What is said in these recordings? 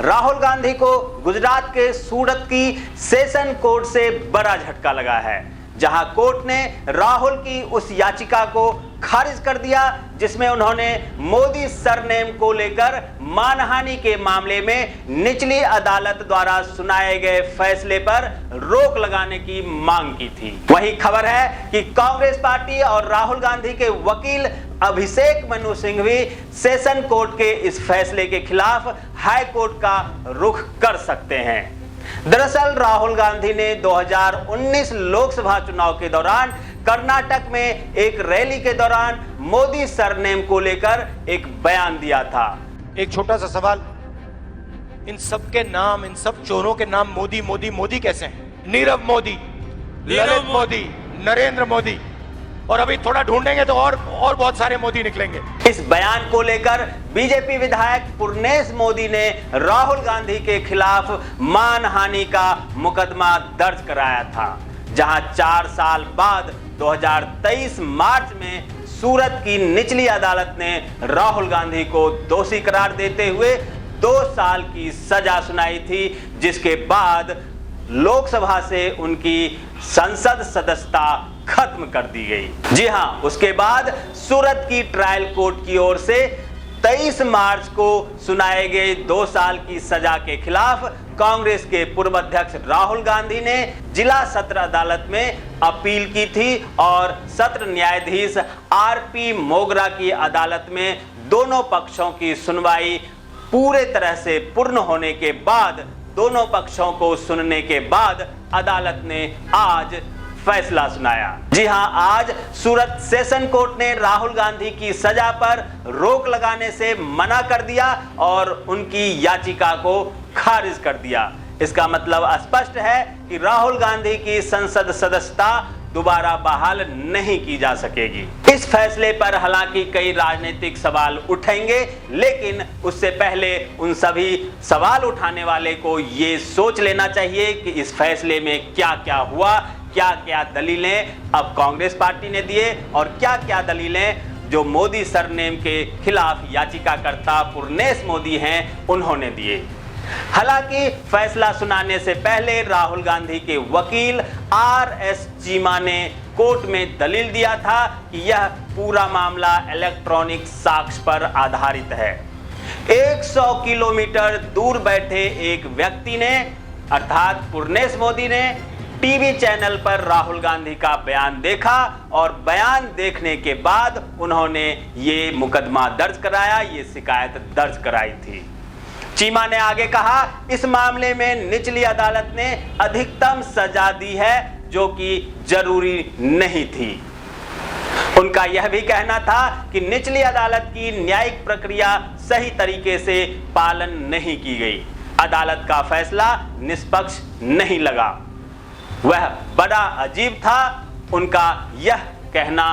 राहुल गांधी को गुजरात के सूरत की सेशन कोर्ट से बड़ा झटका लगा है, जहां कोर्ट ने राहुल की उस याचिका को खारिज कर दिया जिसमें उन्होंने मोदी सरनेम को लेकर मानहानि के मामले में निचली अदालत द्वारा सुनाए गए फैसले पर रोक लगाने की मांग की थी। वही खबर है कि कांग्रेस पार्टी और राहुल गांधी के वकील अभिषेक मनु सिंघवी सेशन कोर्ट के इस फैसले के खिलाफ हाई कोर्ट का रुख कर सकते हैं। दरअसल राहुल गांधी ने 2019 लोकसभा चुनाव के दौरान कर्नाटक में एक रैली के दौरान मोदी सरनेम को लेकर एक बयान दिया था। एक छोटा सा सवाल, इन सब के नाम, इन सब चोरों के नाम मोदी मोदी मोदी कैसे हैं? नीरव मोदी, ललित मोदी, नरेंद्र मोदी, और अभी थोड़ा ढूंढेंगे तो और बहुत सारे मोदी निकलेंगे। इस बयान को लेकर बीजेपी विधायक पुर्नेश मोदी ने राहुल गांधी के खिलाफ मानहानि का मुकदमा दर्ज कराया था, जहां 4 साल बाद 2023 मार्च में सूरत की निचली अदालत ने राहुल गांधी को दोषी करार देते हुए 2 साल की सजा सुनाई थी, जिसके बाद लोकसभा से उनकी संसद सदस्यता खत्म कर दी गई। जी हां, उसके बाद सूरत की ट्रायल कोर्ट की ओर से 23 मार्च को सुनाए गए 2 साल की सजा के खिलाफ कांग्रेस के पूर्व अध्यक्ष राहुल गांधी ने जिला सत्र अदालत में अपील की थी और सत्र न्यायाधीश आरपी मोगरा की अदालत में दोनों पक्षों की सुनवाई पूरे तरह से पूर्ण होने के बाद, दोनों पक्षों को सुनने के बाद अदालत ने आज फैसला सुनाया। जी हां, आज सूरत सेशन कोर्ट ने राहुल गांधी की सजा पर रोक लगाने से मना कर दिया और उनकी याचिका को खारिज कर दिया। इसका मतलब स्पष्ट है कि राहुल गांधी की संसद सदस्यता दोबारा बहाल नहीं की जा सकेगी। इस फैसले पर हालांकि कई राजनीतिक सवाल उठेंगे, लेकिन उससे पहले उन सभी सवाल उठाने वाले को ये सोच लेना चाहिए कि इस फैसले में क्या क्या हुआ, क्या क्या दलीलें अब कांग्रेस पार्टी ने दिए और क्या क्या दलीलें जो मोदी सरनेम के खिलाफ याचिकाकर्ता पुर्नेश मोदी हैं उन्होंने दिए। हालांकि फैसला सुनाने से पहले राहुल गांधी के वकील आर.एस. चीमा ने कोर्ट में दलील दिया था कि यह पूरा मामला इलेक्ट्रॉनिक साक्ष्य पर आधारित है। 100 किलोमीटर दूर बैठे एक व्यक्ति ने, अर्थात पुर्नेश मोदी ने टीवी चैनल पर राहुल गांधी का बयान देखा और बयान देखने के बाद उन्होंने ये मुकदमा दर्ज कराया, ये शिकायत दर्ज कराई थी। चीमा ने आगे कहा, इस मामले में निचली अदालत ने अधिकतम सजा दी है जो कि जरूरी नहीं थी। उनका यह भी कहना था कि निचली अदालत की न्यायिक प्रक्रिया सही तरीके से पालन नहीं की गई। अदालत का फैसला निष्पक्ष नहीं लगा। वह बड़ा अजीब था उनका यह कहना।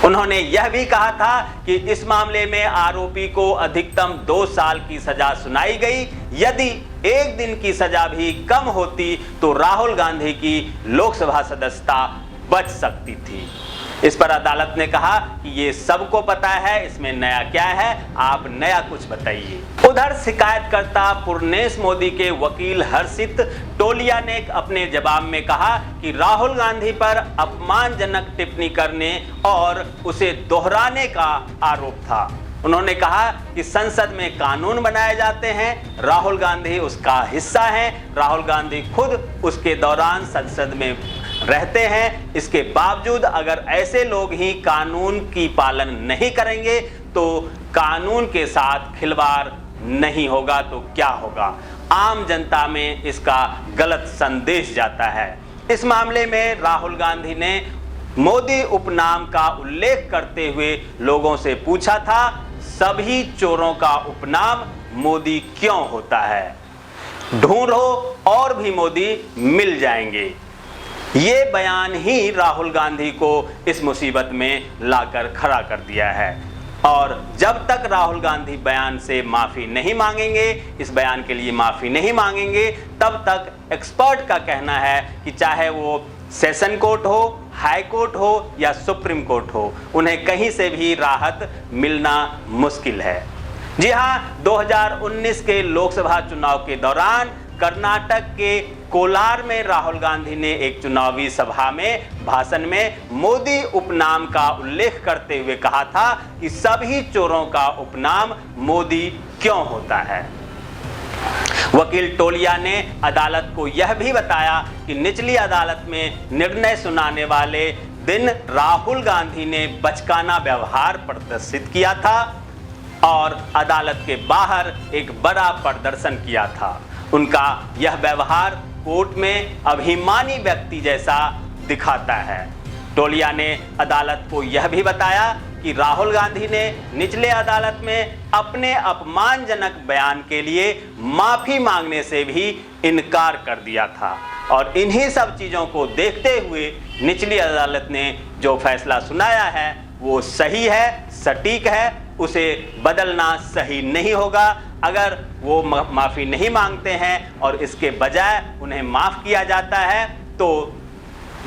उन्होंने यह भी कहा था कि इस मामले में आरोपी को अधिकतम 2 साल की सजा सुनाई गई। यदि 1 दिन की सजा भी कम होती तो राहुल गांधी की लोकसभा सदस्यता बच सकती थी। इस पर अदालत ने कहा कि ये सबको पता है, इसमें नया क्या है, आप नया कुछ बताइए। उधर शिकायतकर्ता पुर्नेश मोदी के वकील हर्षित टोलिया ने अपने जवाब में कहा कि राहुल गांधी पर अपमानजनक टिप्पणी करने और उसे दोहराने का आरोप था। उन्होंने कहा कि संसद में कानून बनाए जाते हैं, राहुल गांधी उसका हिस्सा हैं, राहुल गांधी खुद उसके दौरान संसद में रहते हैं। इसके बावजूद अगर ऐसे लोग ही कानून की पालन नहीं करेंगे तो कानून के साथ खिलवाड़ नहीं होगा तो क्या होगा। आम जनता में इसका गलत संदेश जाता है। इस मामले में राहुल गांधी ने मोदी उपनाम का उल्लेख करते हुए लोगों से पूछा था, सभी चोरों का उपनाम मोदी क्यों होता है? ढूंढो और भी मोदी मिल जाएंगे। ये बयान ही राहुल गांधी को इस मुसीबत में लाकर खड़ा कर दिया है और जब तक राहुल गांधी बयान से माफी नहीं मांगेंगे, इस बयान के लिए माफी नहीं मांगेंगे, तब तक एक्सपर्ट का कहना है कि चाहे वो सेशन कोर्ट हो, हाई कोर्ट हो या सुप्रीम कोर्ट हो, उन्हें कहीं से भी राहत मिलना मुश्किल है। जी हां, 2019 के लोकसभा चुनाव के दौरान कर्नाटक के कोलार में राहुल गांधी ने एक चुनावी सभा में भाषण में मोदी उपनाम का उल्लेख करते हुए कहा था कि सभी चोरों का उपनाम मोदी क्यों होता है। वकील टोलिया ने अदालत को यह भी बताया कि निचली अदालत में निर्णय सुनाने वाले दिन राहुल गांधी ने बचकाना व्यवहार प्रदर्शित किया था और अदालत के बाहर एक बड़ा प्रदर्शन किया था। उनका यह व्यवहार कोर्ट में अभिमानी व्यक्ति जैसा दिखाता है। टोलिया ने अदालत को यह भी बताया कि राहुल गांधी ने निचले अदालत में अपने अपमानजनक बयान के लिए माफी मांगने से भी इनकार कर दिया था और इन्हीं सब चीजों को देखते हुए निचली अदालत ने जो फैसला सुनाया है वो सही है, सटीक है, उसे बदलना सही नहीं होगा। अगर वो माफी नहीं मांगते हैं और इसके बजाय उन्हें माफ किया जाता है तो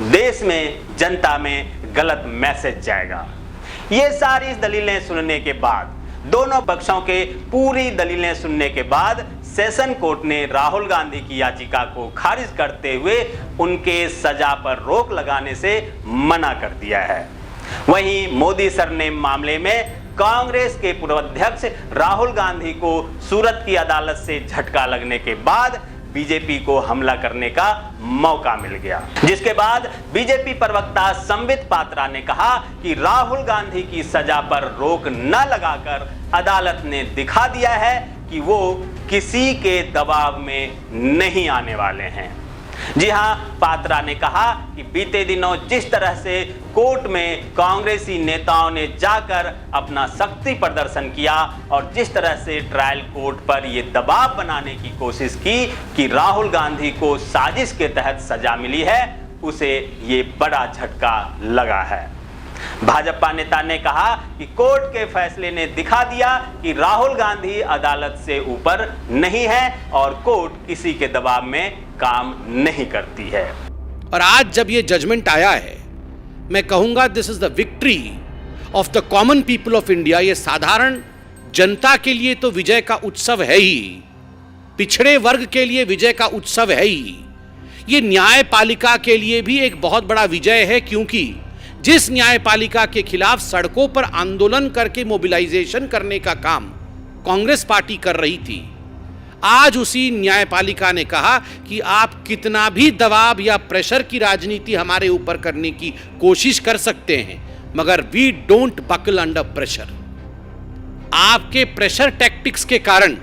देश में, जनता में गलत मैसेज जाएगा। ये सारी दलीलें सुनने के बाद, दोनों पक्षों के पूरी दलीलें सुनने के बाद सेशन कोर्ट ने राहुल गांधी की याचिका को खारिज करते हुए उनके सजा पर रोक लगाने से मना कर दिया है। वहीं मोदी सरनेम मामले में कांग्रेस के पूर्व अध्यक्ष राहुल गांधी को सूरत की अदालत से झटका लगने के बाद बीजेपी को हमला करने का मौका मिल गया, जिसके बाद बीजेपी प्रवक्ता संबित पात्रा ने कहा कि राहुल गांधी की सजा पर रोक न लगाकर अदालत ने दिखा दिया है कि वो किसी के दबाव में नहीं आने वाले हैं। जी हां, पात्रा ने कहा कि बीते दिनों जिस तरह से कोर्ट में कांग्रेसी नेताओं ने जाकर अपना शक्ति प्रदर्शन किया और जिस तरह से ट्रायल कोर्ट पर यह दबाव बनाने की कोशिश की कि राहुल गांधी को साजिश के तहत सजा मिली है, उसे ये बड़ा झटका लगा है। भाजपा नेता ने कहा कि कोर्ट के फैसले ने दिखा दिया कि राहुल गांधी अदालत से ऊपर नहीं है और कोर्ट किसी के दबाव में काम नहीं करती है। और आज जब ये जजमेंट आया है, मैं कहूंगा this is the victory of the common people of India. ये साधारण जनता के लिए तो विजय का उत्सव है ही, पिछड़े वर्ग के लिए विजय का उत्सव है ही, ये न्यायपालिका के लिए भी एक बहुत बड़ा विजय है, क्योंकि जिस न्यायपालिका के खिलाफ सड़कों पर आंदोलन करके मोबिलाइजेशन करने का काम कांग्रेस पार्टी कर रही थी, आज उसी न्यायपालिका ने कहा कि आप कितना भी दबाव या प्रेशर की राजनीति हमारे ऊपर करने की कोशिश कर सकते हैं, मगर we don't buckle under pressure. आपके प्रेशर टैक्टिक्स के कारण,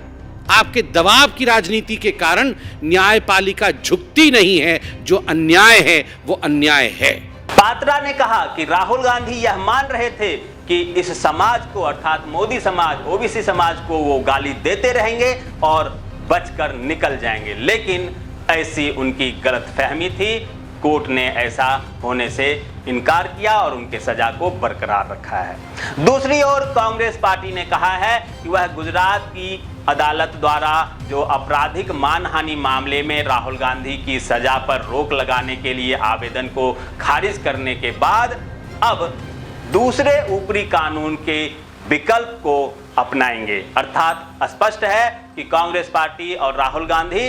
आपके दबाव की राजनीति के कारण न्यायपालिका झुकती नहीं है। जो अन्याय है वो अन्याय है। पात्रा ने कहा कि राहुल गांधी यह मान रहे थे कि इस समाज को, अर्थात मोदी समाज, ओबीसी समाज को वो गाली देते रहेंगे और बचकर निकल जाएंगे, लेकिन ऐसी उनकी गलतफहमी थी। कोर्ट ने ऐसा होने से इनकार किया और उनके सजा को बरकरार रखा है। दूसरी ओर कांग्रेस पार्टी ने कहा है कि वह गुजरात की अदालत द्वारा जो आपराधिक मानहानि मामले में राहुल गांधी की सजा पर रोक लगाने के लिए आवेदन को खारिज करने के बाद अब दूसरे ऊपरी कानून के विकल्प को अपनाएंगे। अर्थात स्पष्ट है कि कांग्रेस पार्टी और राहुल गांधी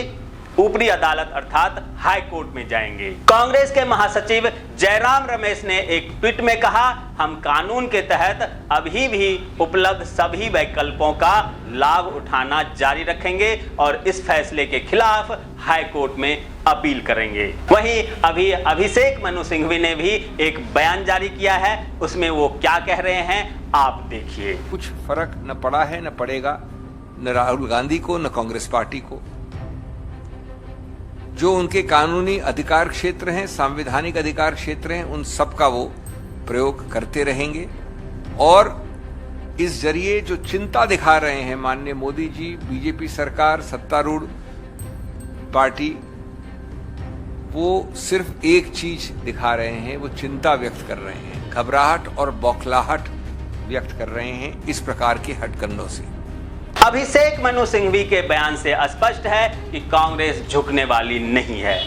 ऊपरी अदालत अर्थात हाई कोर्ट में जाएंगे। कांग्रेस के महासचिव जयराम रमेश ने एक ट्वीट में कहा, हम कानून के तहत अभी भी उपलब्ध सभी वैकल्पों का लाभ उठाना जारी रखेंगे और इस फैसले के खिलाफ हाई कोर्ट में अपील करेंगे। वहीं अभी अभिषेक मनु सिंघवी ने भी एक बयान जारी किया है, उसमें वो क्या कह रहे हैं आप देखिए। कुछ फर्क न पड़ा है, न पड़ेगा, न राहुल गांधी को, न कांग्रेस पार्टी को। जो उनके कानूनी अधिकार क्षेत्र हैं, संवैधानिक अधिकार क्षेत्र हैं, उन सब का वो प्रयोग करते रहेंगे। और इस जरिए जो चिंता दिखा रहे हैं माननीय मोदी जी, बीजेपी सरकार, सत्तारूढ़ पार्टी, वो सिर्फ एक चीज दिखा रहे हैं, वो चिंता व्यक्त कर रहे हैं, घबराहट और बौखलाहट व्यक्त कर रहे हैं इस प्रकार के हथकंडों से। अभिषेक मनु सिंघवी के बयान से स्पष्ट है कि कांग्रेस झुकने वाली नहीं है।